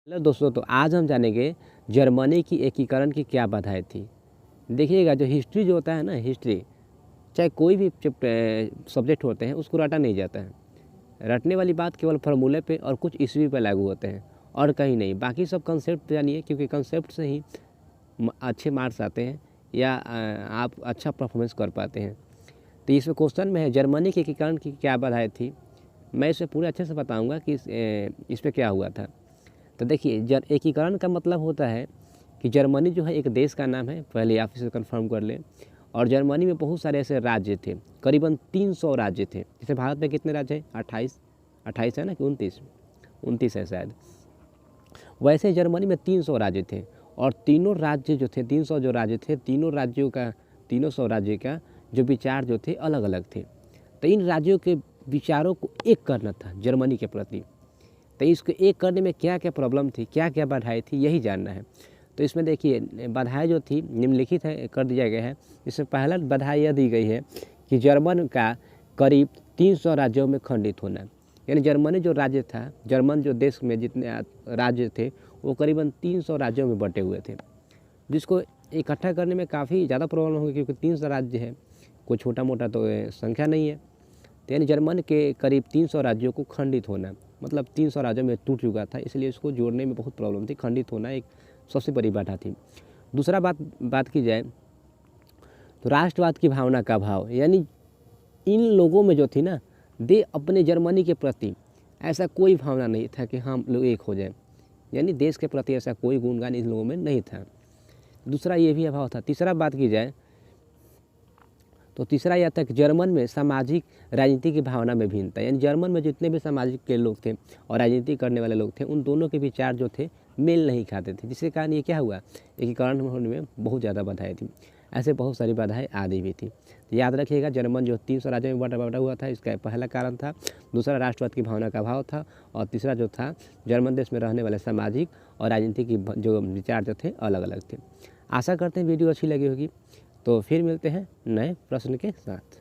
Hello दोस्तों, तो आज हम जानेंगे जर्मनी की एकीकरण की क्या बाधाएं थी। देखिएगा, जो हिस्ट्री जो होता है ना, हिस्ट्री चाहे कोई भी सब्जेक्ट होते हैं उसको रटा नहीं जाता है। रटने वाली बात केवल फार्मूले पे और कुछ ईस्वी पे लागू होते हैं और कहीं नहीं। बाकी सब कंसेप्ट जानिए, क्योंकि कंसेप्ट से ही अच्छे मार्क्स आते हैं या आप अच्छा परफॉर्मेंस कर पाते हैं। तो इसमें क्वेश्चन में है जर्मनी के एकीकरण की क्या बाधाएं थी। मैं इसे पूरे अच्छे से बताऊँगा कि इस पर क्या हुआ था। तो देखिए, एकीकरण का मतलब होता है कि जर्मनी जो है एक देश का नाम है, पहले आप इसे कंफर्म कर लें। और जर्मनी में बहुत सारे ऐसे राज्य थे, करीबन 300 राज्य थे। जैसे भारत में कितने राज्य हैं? 28 28 है ना, कि 29 है शायद। वैसे जर्मनी में 300 राज्य थे और तीनों राज्य जो थे, 300 जो राज्य थे, तीनों राज्यों का, तीनों सौ राज्य का जो विचार जो थे अलग अलग थे। तो इन राज्यों के विचारों को एक करना था जर्मनी के प्रति। तो इसको एक करने में क्या क्या प्रॉब्लम थी, क्या क्या बाधाएं थी, यही जानना है। तो इसमें देखिए, बाधाएं जो थी निम्नलिखित है, कर दिया गया है। इसमें पहला बाधा यह दी गई है कि जर्मन का करीब 300 राज्यों में खंडित होना। यानी जर्मनी जो राज्य था, जर्मन जो देश में जितने राज्य थे वो करीबन 300 राज्यों में बटे हुए थे, जिसको इकट्ठा करने में काफ़ी ज़्यादा प्रॉब्लम होगी, क्योंकि 300 राज्य है, कोई छोटा मोटा तो संख्या नहीं है। तो यानी जर्मन के करीब 300 राज्यों को खंडित होना, मतलब 300 राज्यों में टूट चुका था, इसलिए इसको जोड़ने में बहुत प्रॉब्लम थी। खंडित होना एक सबसे बड़ी बाधा थी। दूसरा बात की जाए तो राष्ट्रवाद की भावना का अभाव। यानी इन लोगों में जो थी ना, दे अपने जर्मनी के प्रति ऐसा कोई भावना नहीं था कि हम लोग एक हो जाएं। यानी देश के प्रति ऐसा कोई गुणगान इन लोगों में नहीं था। दूसरा ये भी अभाव था। तीसरा बात की जाए तो तीसरा यह था कि जर्मन में सामाजिक राजनीति की भावना में भिन्नता। यानी जर्मन में जितने भी सामाजिक के लोग थे और राजनीति करने वाले लोग थे, उन दोनों के विचार जो थे मेल नहीं खाते थे, जिसके कारण ये क्या हुआ, एकीकरण होने में बहुत ज़्यादा बाधाएं थी। ऐसे बहुत सारी बाधाएं आदि भी थी। तो याद रखिएगा, जर्मन जो 300 राज्यों में बटा हुआ था, इसका पहला कारण था। दूसरा राष्ट्रवाद की भावना का अभाव था। और तीसरा जो था, जर्मन देश में रहने वाले सामाजिक और राजनीति की जो विचार जो थे अलग अलग थे। आशा करते हैं वीडियो अच्छी लगी होगी। तो फिर मिलते हैं नए प्रश्न के साथ।